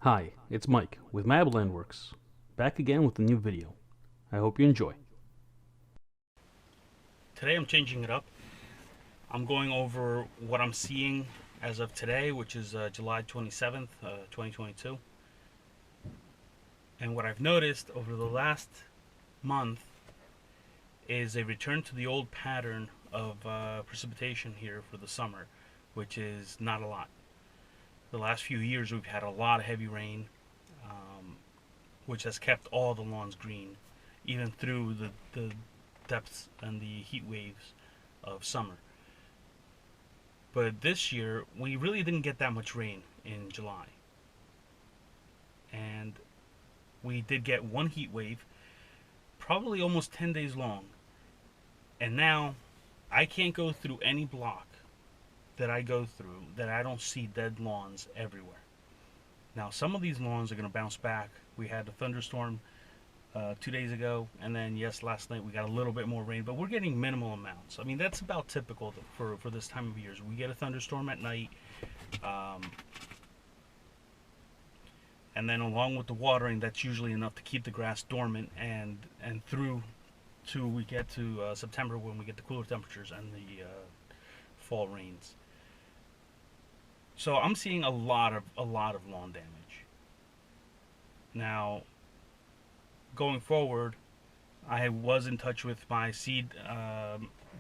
Hi, it's Mike with Matawan Works, back again with a new video. I hope you enjoy. Today I'm changing it up. I'm going over what I'm seeing as of today, which is July 27th, 2022. And what I've noticed over the last month is a return to the old pattern of precipitation here for the summer, which is not a lot. The last few years we've had a lot of heavy rain, which has kept all the lawns green, even through the depths and the heat waves of summer. But this year, we really didn't get that much rain in July. And we did get one heat wave, probably almost 10 days long. And now, I can't go through any block that I go through that I don't see dead lawns everywhere. Now, some of these lawns are going to bounce back. We had a thunderstorm 2 days ago, and then yes, last night we got a little bit more rain, but we're getting minimal amounts. I mean, that's about typical for this time of year. We get a thunderstorm at night, um, and then along with the watering, that's usually enough to keep the grass dormant and through to we get to September when we get the cooler temperatures and the fall rains. So I'm seeing a lot of lawn damage. Now, going forward, I was in touch with my seed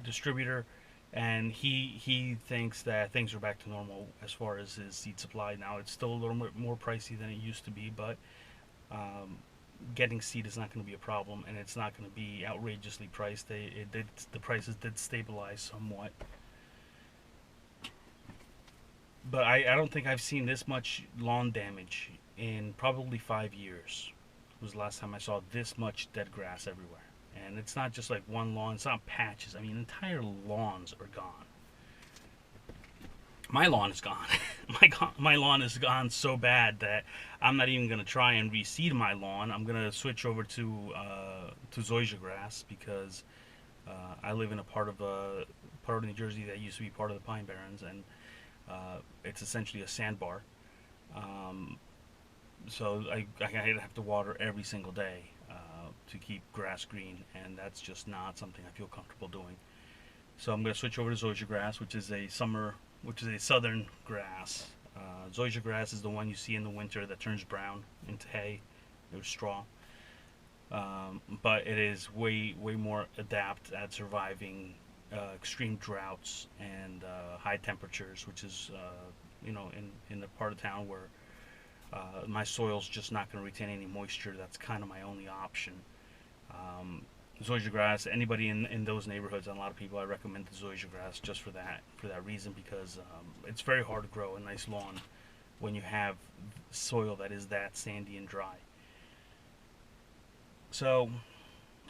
distributor, and he thinks that things are back to normal as far as his seed supply. Now it's still a little bit more pricey than it used to be, but um, getting seed is not going to be a problem, and it's not going to be outrageously priced. The prices did stabilize somewhat, but I don't think I've seen this much lawn damage in probably 5 years. Was the last time I saw this much dead grass everywhere. And it's not just like one lawn, it's not patches. I mean, entire lawns are gone. My lawn is gone. my lawn is gone so bad that I'm not even going to try and reseed my lawn. I'm going to switch over to zoysia grass because I live in a part of New Jersey that used to be part of the Pine Barrens, and it's essentially a sandbar. Um, so I have to water every single day to keep grass green, and that's just not something I feel comfortable doing. So I'm going to switch over to zoysia grass, which is a southern grass. Zoysia grass is the one you see in the winter that turns brown into hay or straw, but it is way more adept at surviving extreme droughts and high temperatures, which is in the part of town where my soil's just not going to retain any moisture. That's kind of my only option. Zoysia grass, anybody in those neighborhoods, and a lot of people, I recommend the zoysia grass just for that reason, because it's very hard to grow a nice lawn when you have soil that is that sandy and dry. So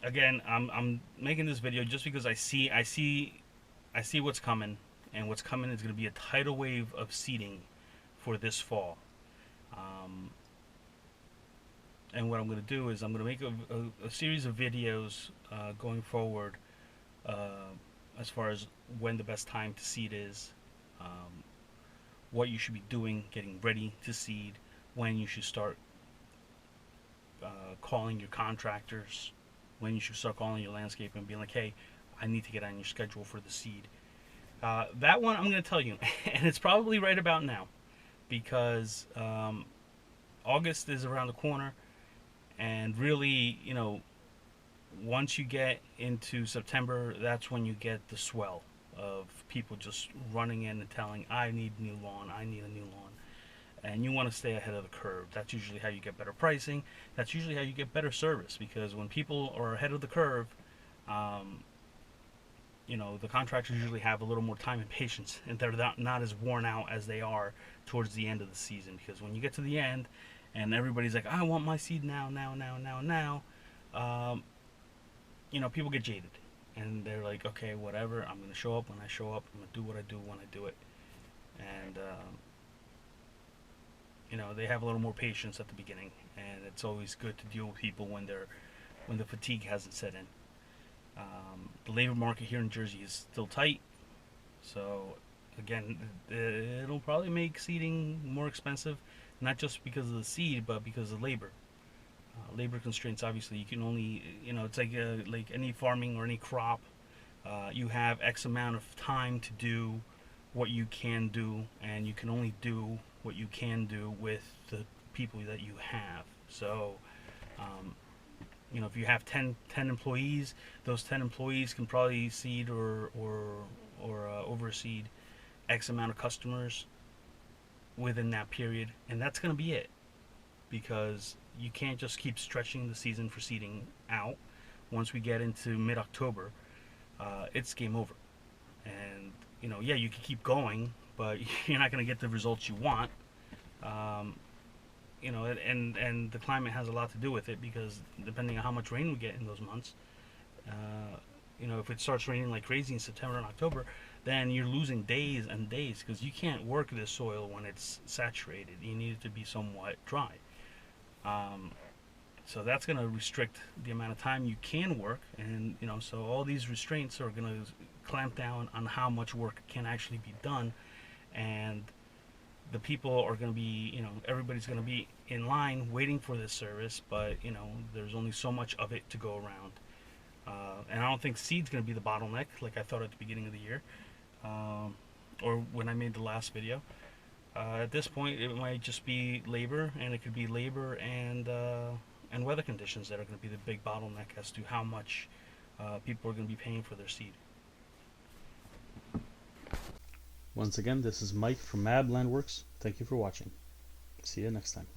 again, I'm making this video just because I see what's coming, and what's coming is going to be a tidal wave of seeding for this fall. Um, and what I'm going to do is I'm going to make a series of videos going forward as far as when the best time to seed is, um, what you should be doing getting ready to seed, when you should start calling your contractors, when you should start calling your landscaper and being like, hey, I need to get on your schedule for the seed. That one I'm going to tell you, and it's probably right about now, because August is around the corner, and really, once you get into September, that's when you get the swell of people just running in and telling, I need new lawn, I need a new lawn. And you want to stay ahead of the curve. That's usually how you get better pricing. That's usually how you get better service, because when people are ahead of the curve, um, the contractors usually have a little more time and patience, and they're not as worn out as they are towards the end of the season. Because when you get to the end, and everybody's like, I want my seed now, now, um, people get jaded, and they're like, okay, whatever. I'm gonna show up when I show up. I'm gonna do what I do when I do it, and they have a little more patience at the beginning, and it's always good to deal with people when the fatigue hasn't set in. The labor market here in Jersey is still tight, so again, it'll probably make seeding more expensive. not just because of the seed, but because of labor. Labor constraints, obviously, you can only, it's like any farming or any crop. You have X amount of time to do what you can do, and you can only do what you can do with the people that you have. So, um, if you have 10 employees, those 10 employees can probably seed or overseed X amount of customers within that period, and that's going to be it, because you can't just keep stretching the season for seeding out. Once we get into mid-October, it's game over. And yeah, you can keep going, but you're not going to get the results you want. Um, and the climate has a lot to do with it, because depending on how much rain we get in those months, if it starts raining like crazy in September and October, then you're losing days and days, because you can't work this soil when it's saturated. You need it to be somewhat dry. Um, so that's going to restrict the amount of time you can work, and so all these restraints are going to clamp down on how much work can actually be done, and the people are going to be, everybody's going to be in line waiting for this service, but there's only so much of it to go around. And I don't think seed's going to be the bottleneck like I thought at the beginning of the year, or when I made the last video. At this point, it might just be labor, and it could be labor and weather conditions that are going to be the big bottleneck as to how much people are going to be paying for their seed. Once again, this is Mike from Mab Landworks. Thank you for watching. See you next time.